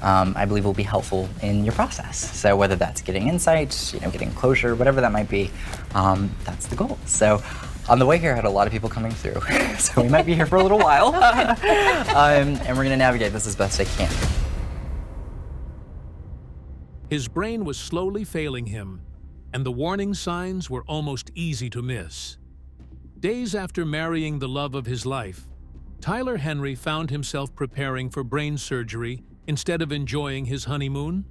I believe will be helpful in your process. So whether that's getting insight, getting closure, whatever that might be, that's the goal. So on the way here, I had a lot of people coming through, so we might be here for a little while, and we're going to navigate this as best I can. His brain was slowly failing him, and the warning signs were almost easy to miss. Days after marrying the love of his life, Tyler Henry found himself preparing for brain surgery instead of enjoying his honeymoon.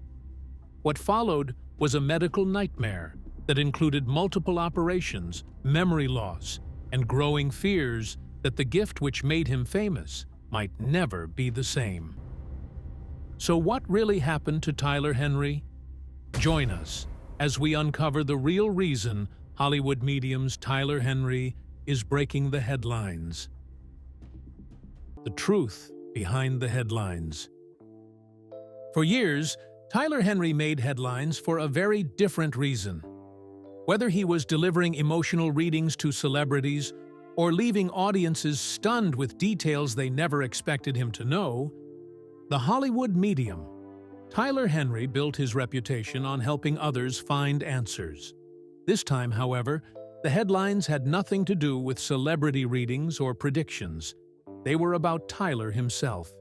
What followed was a medical nightmare that included multiple operations, memory loss, and growing fears that the gift which made him famous might never be the same. So what really happened to Tyler Henry? Join us as we uncover the real reason Hollywood medium's Tyler Henry is breaking the headlines. The truth behind the headlines. For years, Tyler Henry made headlines for a very different reason. Whether he was delivering emotional readings to celebrities or leaving audiences stunned with details they never expected him to know, the Hollywood medium, Tyler Henry built his reputation on helping others find answers. This time, however, the headlines had nothing to do with celebrity readings or predictions. They were about Tyler himself.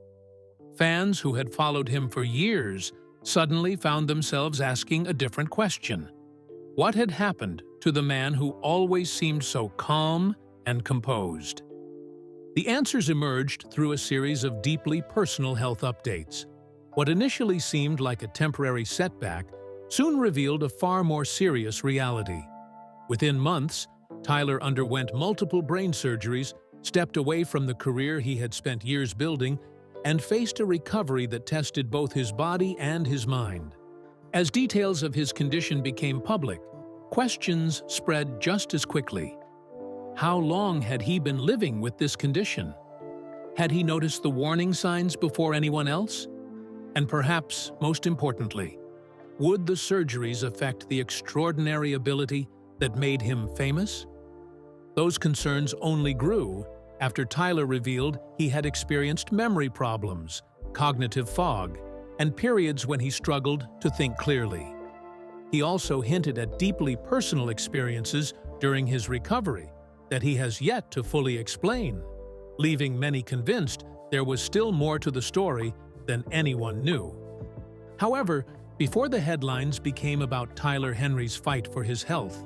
Fans who had followed him for years suddenly found themselves asking a different question. What had happened to the man who always seemed so calm and composed? The answers emerged through a series of deeply personal health updates. What initially seemed like a temporary setback soon revealed a far more serious reality. Within months, Tyler underwent multiple brain surgeries, stepped away from the career he had spent years building, and faced a recovery that tested both his body and his mind. As details of his condition became public, questions spread just as quickly. How long had he been living with this condition? Had he noticed the warning signs before anyone else? And perhaps, most importantly, would the surgeries affect the extraordinary ability that made him famous? Those concerns only grew after Tyler revealed he had experienced memory problems, cognitive fog, and periods when he struggled to think clearly. He also hinted at deeply personal experiences during his recovery that he has yet to fully explain, leaving many convinced there was still more to the story than anyone knew. However, before the headlines became about Tyler Henry's fight for his health,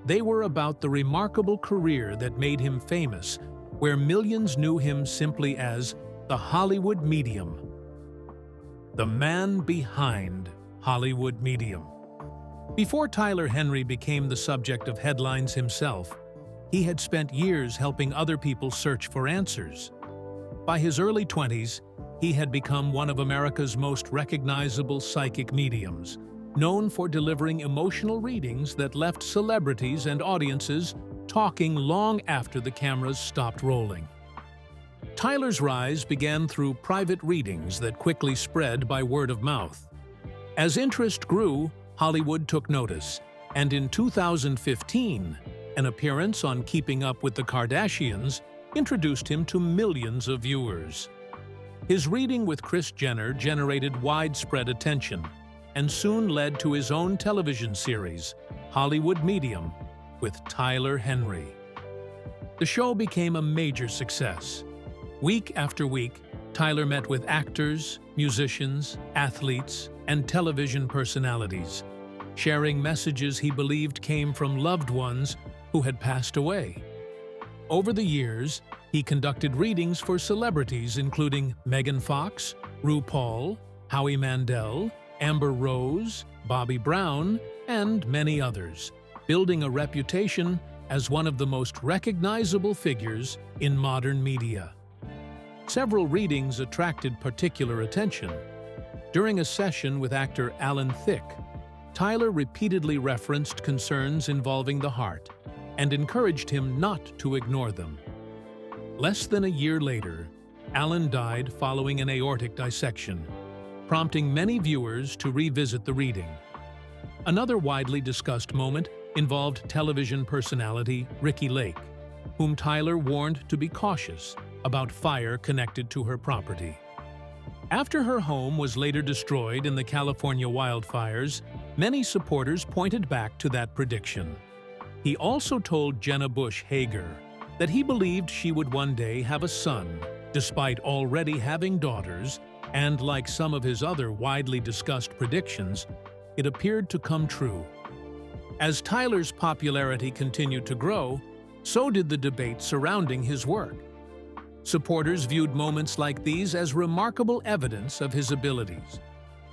they were about the remarkable career that made him famous, where millions knew him simply as the Hollywood medium. The man behind Hollywood medium. Before Tyler Henry became the subject of headlines himself, he had spent years helping other people search for answers. By his early 20s, he had become one of America's most recognizable psychic mediums, known for delivering emotional readings that left celebrities and audiences talking long after the cameras stopped rolling. Tyler's rise began through private readings that quickly spread by word of mouth. As interest grew, Hollywood took notice, and in 2015, an appearance on Keeping Up with the Kardashians introduced him to millions of viewers. His reading with Kris Jenner generated widespread attention and soon led to his own television series, Hollywood Medium, with Tyler Henry. The show became a major success. Week after week, Tyler met with actors, musicians, athletes, and television personalities, sharing messages he believed came from loved ones who had passed away. Over the years, he conducted readings for celebrities including Megan Fox, RuPaul, Howie Mandel, Amber Rose, Bobby Brown, and many others, building a reputation as one of the most recognizable figures in modern media. Several readings attracted particular attention. During a session with actor Alan Thicke, Tyler repeatedly referenced concerns involving the heart and encouraged him not to ignore them. Less than a year later, Alan died following an aortic dissection, prompting many viewers to revisit the reading. Another widely discussed moment involved television personality Ricki Lake, whom Tyler warned to be cautious about fire connected to her property. After her home was later destroyed in the California wildfires, many supporters pointed back to that prediction. He also told Jenna Bush Hager that he believed she would one day have a son, despite already having daughters, and like some of his other widely discussed predictions, it appeared to come true. As Tyler's popularity continued to grow, so did the debate surrounding his work. Supporters viewed moments like these as remarkable evidence of his abilities,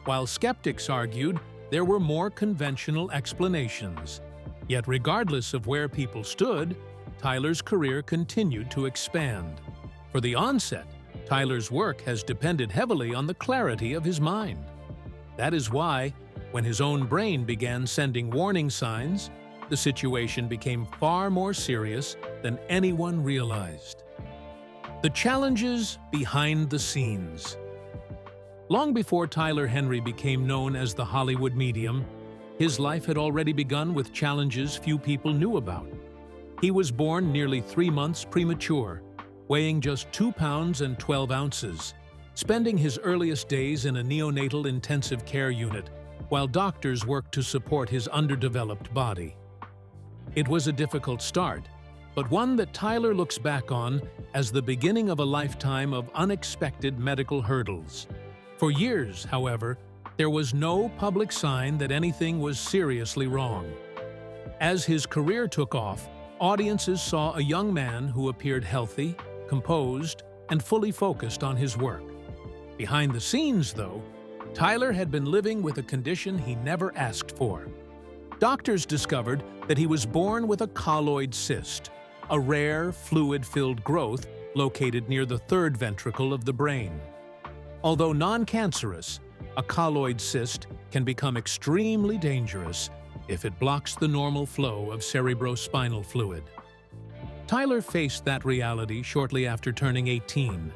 while skeptics argued there were more conventional explanations. Yet regardless of where people stood, Tyler's career continued to expand. For the onset, Tyler's work has depended heavily on the clarity of his mind. That is why, when his own brain began sending warning signs, the situation became far more serious than anyone realized. The challenges behind the scenes. Long before Tyler Henry became known as the Hollywood medium, his life had already begun with challenges few people knew about. He was born nearly 3 months premature, weighing just 2 pounds and 12 ounces, spending his earliest days in a neonatal intensive care unit while doctors worked to support his underdeveloped body. It was a difficult start, but one that Tyler looks back on as the beginning of a lifetime of unexpected medical hurdles. For years, however, there was no public sign that anything was seriously wrong. As his career took off, audiences saw a young man who appeared healthy, composed, and fully focused on his work. Behind the scenes, though, Tyler had been living with a condition he never asked for. Doctors discovered that he was born with a colloid cyst, a rare, fluid-filled growth located near the third ventricle of the brain. Although non-cancerous, a colloid cyst can become extremely dangerous if it blocks the normal flow of cerebrospinal fluid. Tyler faced that reality shortly after turning 18.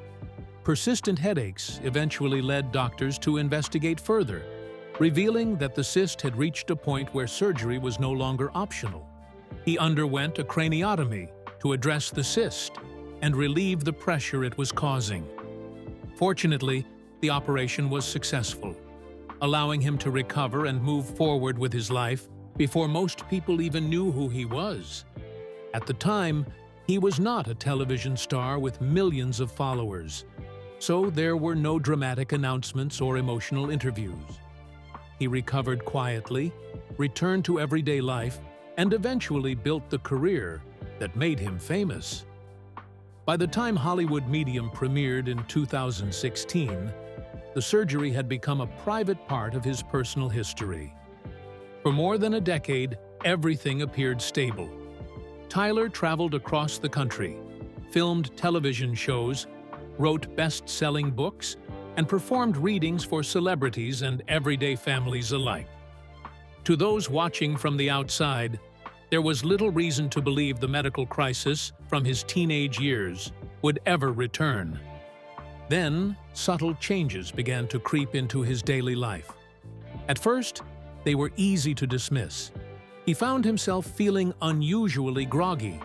Persistent headaches eventually led doctors to investigate further, revealing that the cyst had reached a point where surgery was no longer optional. He underwent a craniotomy to address the cyst and relieve the pressure it was causing. Fortunately, the operation was successful, allowing him to recover and move forward with his life before most people even knew who he was. At the time, he was not a television star with millions of followers, so there were no dramatic announcements or emotional interviews. He recovered quietly, returned to everyday life, and eventually built the career that made him famous. By the time Hollywood Medium premiered in 2016, the surgery had become a private part of his personal history. For more than a decade, everything appeared stable. Tyler traveled across the country, filmed television shows, wrote best-selling books, and performed readings for celebrities and everyday families alike. To those watching from the outside, there was little reason to believe the medical crisis from his teenage years would ever return. Then, subtle changes began to creep into his daily life. At first, they were easy to dismiss. He found himself feeling unusually groggy.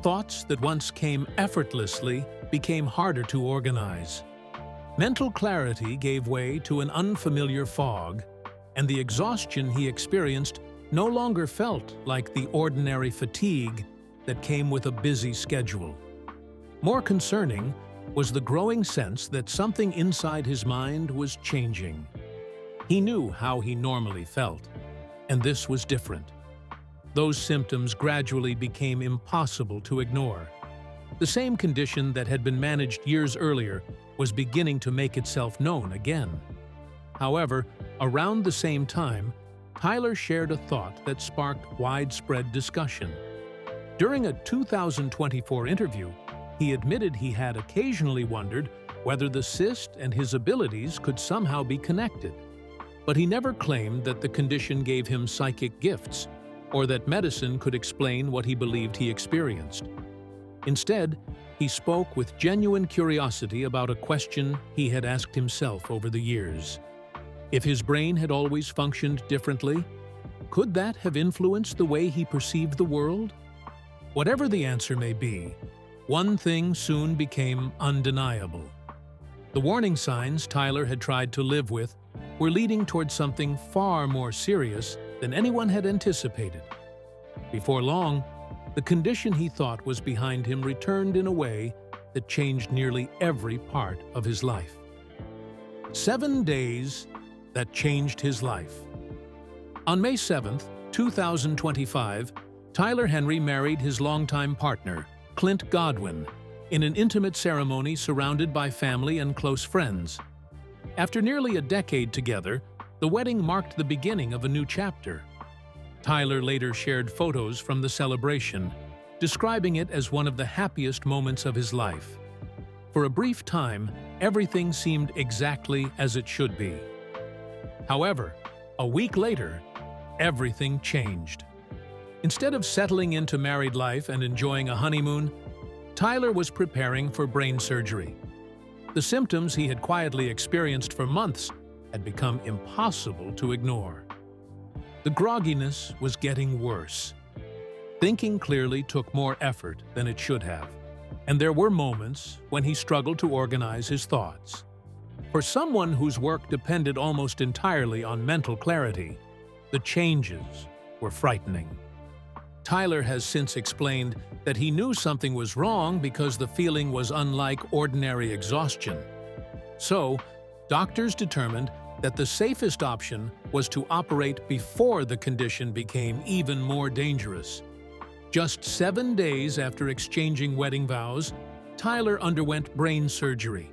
Thoughts that once came effortlessly became harder to organize. Mental clarity gave way to an unfamiliar fog, and the exhaustion he experienced no longer felt like the ordinary fatigue that came with a busy schedule. More concerning was the growing sense that something inside his mind was changing. He knew how he normally felt, and this was different. Those symptoms gradually became impossible to ignore. The same condition that had been managed years earlier was beginning to make itself known again. However, around the same time, Tyler shared a thought that sparked widespread discussion. During a 2024 interview, he admitted he had occasionally wondered whether the cyst and his abilities could somehow be connected. But he never claimed that the condition gave him psychic gifts, or that medicine could explain what he believed he experienced. Instead, he spoke with genuine curiosity about a question he had asked himself over the years. If his brain had always functioned differently, could that have influenced the way he perceived the world? Whatever the answer may be, one thing soon became undeniable. The warning signs Tyler had tried to live with were leading towards something far more serious than anyone had anticipated. Before long, the condition he thought was behind him returned in a way that changed nearly every part of his life. 7 days that changed his life. On May 7, 2025, Tyler Henry married his longtime partner, Clint Godwin, in an intimate ceremony surrounded by family and close friends. After nearly a decade together, the wedding marked the beginning of a new chapter. Tyler later shared photos from the celebration, describing it as one of the happiest moments of his life. For a brief time, everything seemed exactly as it should be. However, a week later, everything changed. Instead of settling into married life and enjoying a honeymoon, Tyler was preparing for brain surgery. The symptoms he had quietly experienced for months had become impossible to ignore. The grogginess was getting worse. Thinking clearly took more effort than it should have, and there were moments when he struggled to organize his thoughts. For someone whose work depended almost entirely on mental clarity, the changes were frightening. Tyler has since explained that he knew something was wrong because the feeling was unlike ordinary exhaustion. So, doctors determined that the safest option was to operate before the condition became even more dangerous. Just 7 days after exchanging wedding vows, Tyler underwent brain surgery.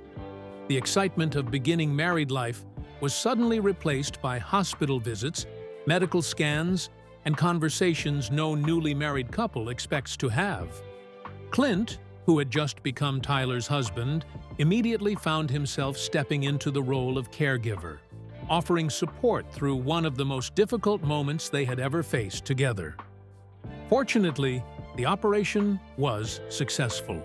The excitement of beginning married life was suddenly replaced by hospital visits, medical scans, and conversations no newly married couple expects to have. Clint, who had just become Tyler's husband, immediately found himself stepping into the role of caregiver, offering support through one of the most difficult moments they had ever faced together. Fortunately, the operation was successful.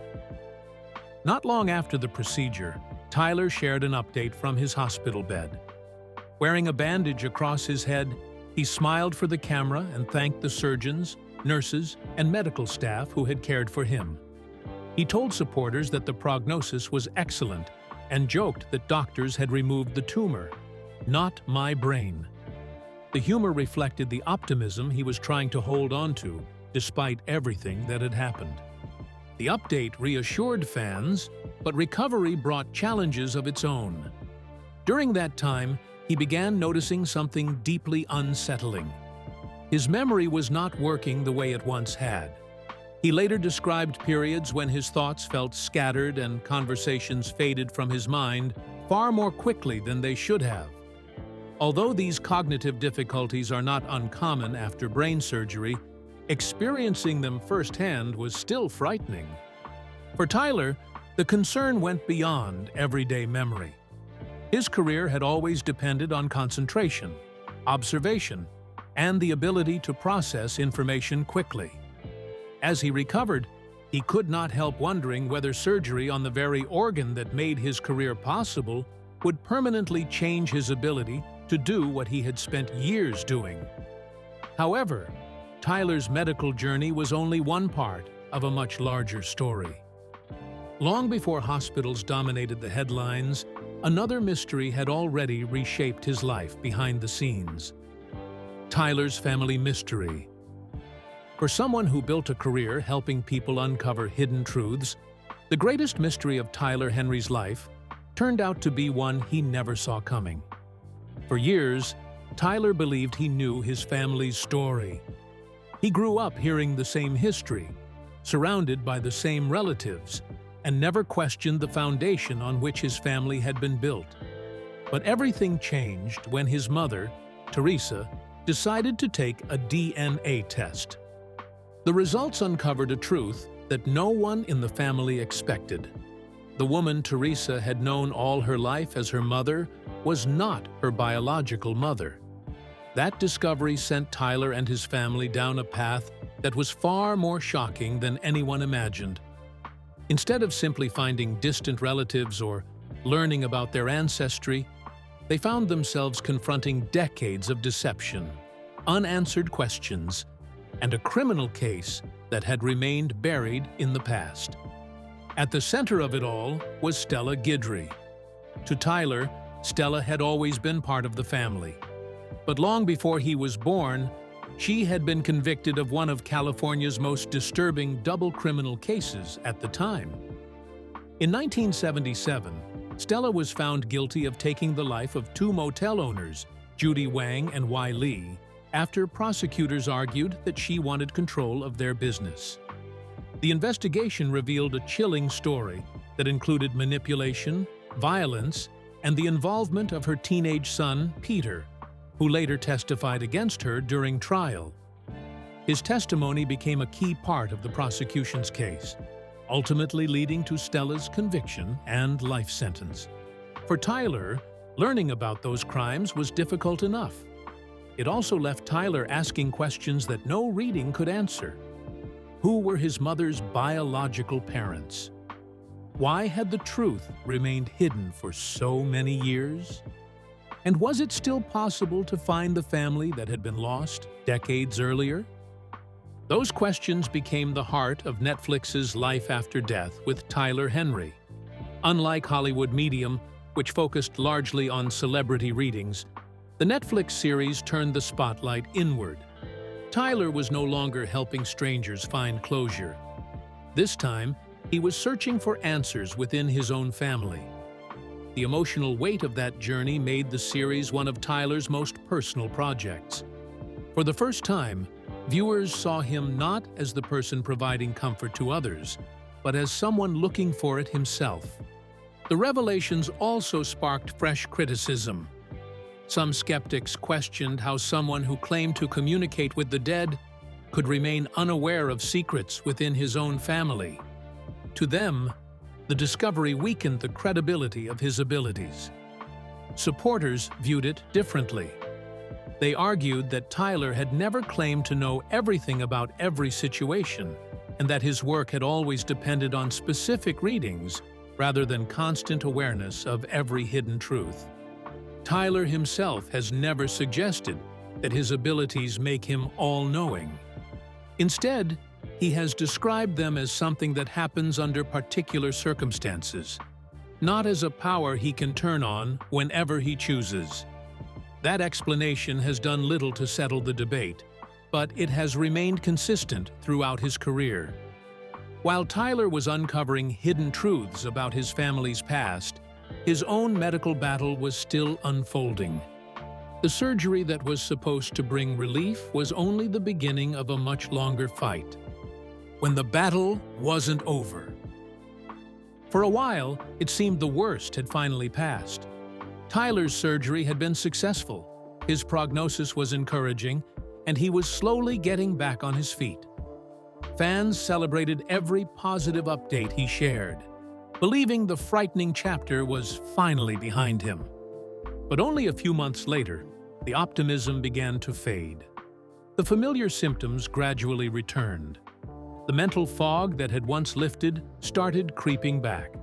Not long after the procedure, Tyler shared an update from his hospital bed. Wearing a bandage across his head, he smiled for the camera and thanked the surgeons, nurses, and medical staff who had cared for him. He told supporters that the prognosis was excellent and joked that doctors had removed the tumor, not my brain. The humor reflected the optimism he was trying to hold on to, despite everything that had happened. The update reassured fans, but recovery brought challenges of its own. During that time, he began noticing something deeply unsettling. His memory was not working the way it once had. He later described periods when his thoughts felt scattered and conversations faded from his mind far more quickly than they should have. Although these cognitive difficulties are not uncommon after brain surgery, experiencing them firsthand was still frightening. For Tyler, the concern went beyond everyday memory. His career had always depended on concentration, observation, and the ability to process information quickly. As he recovered, he could not help wondering whether surgery on the very organ that made his career possible would permanently change his ability to do what he had spent years doing. However, Tyler's medical journey was only one part of a much larger story. Long before hospitals dominated the headlines, another mystery had already reshaped his life behind the scenes. Tyler's family mystery. For someone who built a career helping people uncover hidden truths, the greatest mystery of Tyler Henry's life turned out to be one he never saw coming. For years, Tyler believed he knew his family's story. He grew up hearing the same history, surrounded by the same relatives, and never questioned the foundation on which his family had been built. But everything changed when his mother, Teresa, decided to take a DNA test. The results uncovered a truth that no one in the family expected. The woman Teresa had known all her life as her mother was not her biological mother. That discovery sent Tyler and his family down a path that was far more shocking than anyone imagined. Instead of simply finding distant relatives or learning about their ancestry, they found themselves confronting decades of deception, unanswered questions, and a criminal case that had remained buried in the past. At the center of it all was Stella Guidry. To Tyler, Stella had always been part of the family. But long before he was born, she had been convicted of one of California's most disturbing double criminal cases at the time. In 1977, Stella was found guilty of taking the life of two motel owners, Judy Wang and Wai Lee, after prosecutors argued that she wanted control of their business. The investigation revealed a chilling story that included manipulation, violence, and the involvement of her teenage son, Peter, who later testified against her during trial. His testimony became a key part of the prosecution's case, ultimately leading to Stella's conviction and life sentence. For Tyler, learning about those crimes was difficult enough. It also left Tyler asking questions that no reading could answer. Who were his mother's biological parents? Why had the truth remained hidden for so many years? And was it still possible to find the family that had been lost decades earlier? Those questions became the heart of Netflix's Life After Death with Tyler Henry. Unlike Hollywood Medium, which focused largely on celebrity readings, the Netflix series turned the spotlight inward. Tyler was no longer helping strangers find closure. This time, he was searching for answers within his own family. The emotional weight of that journey made the series one of Tyler's most personal projects. For the first time, viewers saw him not as the person providing comfort to others, but as someone looking for it himself. The revelations also sparked fresh criticism. Some skeptics questioned how someone who claimed to communicate with the dead could remain unaware of secrets within his own family. To them, the discovery weakened the credibility of his abilities. Supporters viewed it differently. They argued that Tyler had never claimed to know everything about every situation, and that his work had always depended on specific readings rather than constant awareness of every hidden truth. Tyler himself has never suggested that his abilities make him all-knowing. Instead, he has described them as something that happens under particular circumstances, not as a power he can turn on whenever he chooses. That explanation has done little to settle the debate, but it has remained consistent throughout his career. While Tyler was uncovering hidden truths about his family's past, his own medical battle was still unfolding. The surgery that was supposed to bring relief was only the beginning of a much longer fight. When the battle wasn't over. For a while, it seemed the worst had finally passed. Tyler's surgery had been successful, his prognosis was encouraging, and he was slowly getting back on his feet. Fans celebrated every positive update he shared, believing the frightening chapter was finally behind him. But only a few months later, the optimism began to fade. The familiar symptoms gradually returned. The mental fog that had once lifted started creeping back.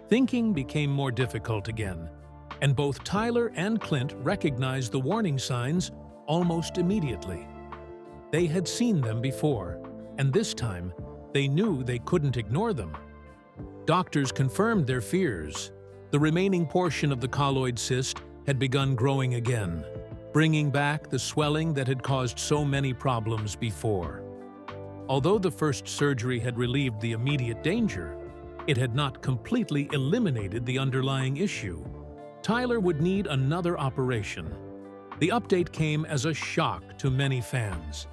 Thinking became more difficult again, and both Tyler and Clint recognized the warning signs almost immediately. They had seen them before, and this time, they knew they couldn't ignore them. Doctors confirmed their fears. The remaining portion of the colloid cyst had begun growing again, bringing back the swelling that had caused so many problems before. Although the first surgery had relieved the immediate danger, it had not completely eliminated the underlying issue. Tyler would need another operation. The update came as a shock to many fans.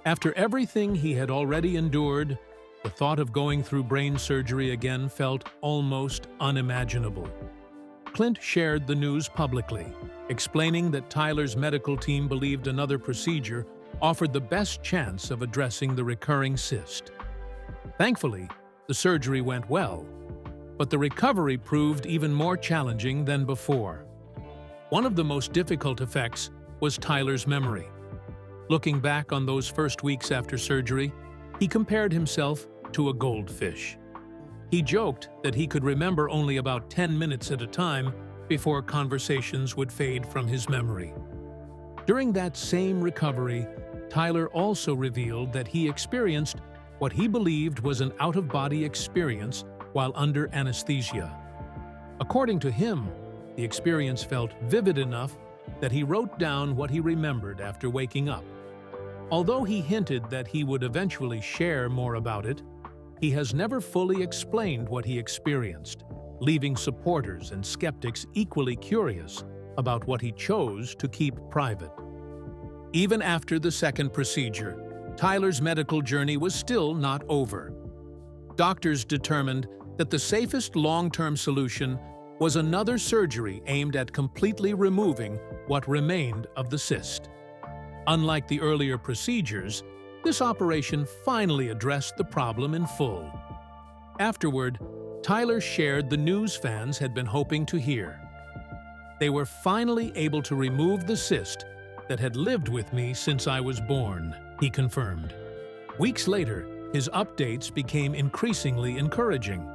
After everything he had already endured, the thought of going through brain surgery again felt almost unimaginable. Clint shared the news publicly, explaining that Tyler's medical team believed another procedure offered the best chance of addressing the recurring cyst. Thankfully, the surgery went well, but the recovery proved even more challenging than before. One of the most difficult effects was Tyler's memory. Looking back on those first weeks after surgery, he compared himself to a goldfish. He joked that he could remember only about 10 minutes at a time before conversations would fade from his memory. During that same recovery, Tyler also revealed that he experienced what he believed was an out-of-body experience while under anesthesia. According to him, the experience felt vivid enough that he wrote down what he remembered after waking up. Although he hinted that he would eventually share more about it, he has never fully explained what he experienced, leaving supporters and skeptics equally curious about what he chose to keep private. Even after the second procedure, Tyler's medical journey was still not over. Doctors determined that the safest long-term solution was another surgery aimed at completely removing what remained of the cyst. Unlike the earlier procedures, this operation finally addressed the problem in full. Afterward, Tyler shared the news fans had been hoping to hear. They were finally able to remove the cyst that had lived with me since I was born, he confirmed. Weeks later, his updates became increasingly encouraging.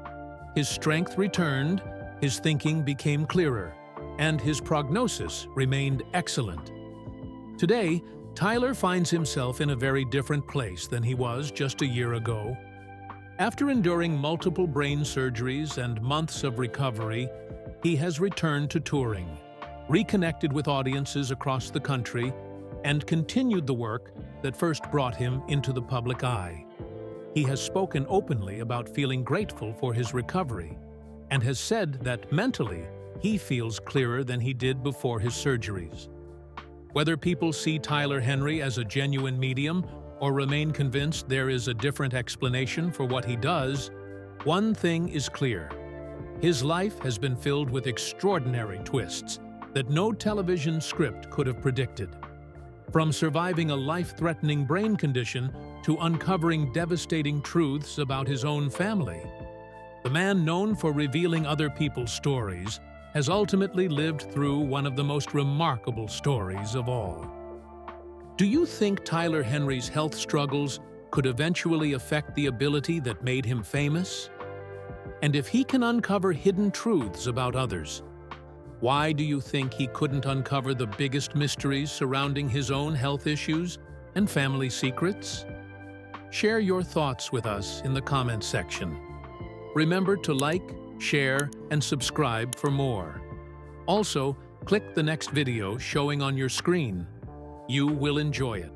His strength returned, his thinking became clearer, and his prognosis remained excellent. Today, Tyler finds himself in a very different place than he was just a year ago. After enduring multiple brain surgeries and months of recovery, he has returned to touring, reconnected with audiences across the country, and continued the work that first brought him into the public eye. He has spoken openly about feeling grateful for his recovery, and has said that mentally he feels clearer than he did before his surgeries. Whether people see Tyler Henry as a genuine medium or remain convinced there is a different explanation for what he does, one thing is clear. His life has been filled with extraordinary twists that no television script could have predicted. From surviving a life-threatening brain condition to uncovering devastating truths about his own family, the man known for revealing other people's stories has ultimately lived through one of the most remarkable stories of all. Do you think Tyler Henry's health struggles could eventually affect the ability that made him famous? And if he can uncover hidden truths about others, why do you think he couldn't uncover the biggest mysteries surrounding his own health issues and family secrets? Share your thoughts with us in the comments section. Remember to like, share, and subscribe for more. Also, click the next video showing on your screen. You will enjoy it.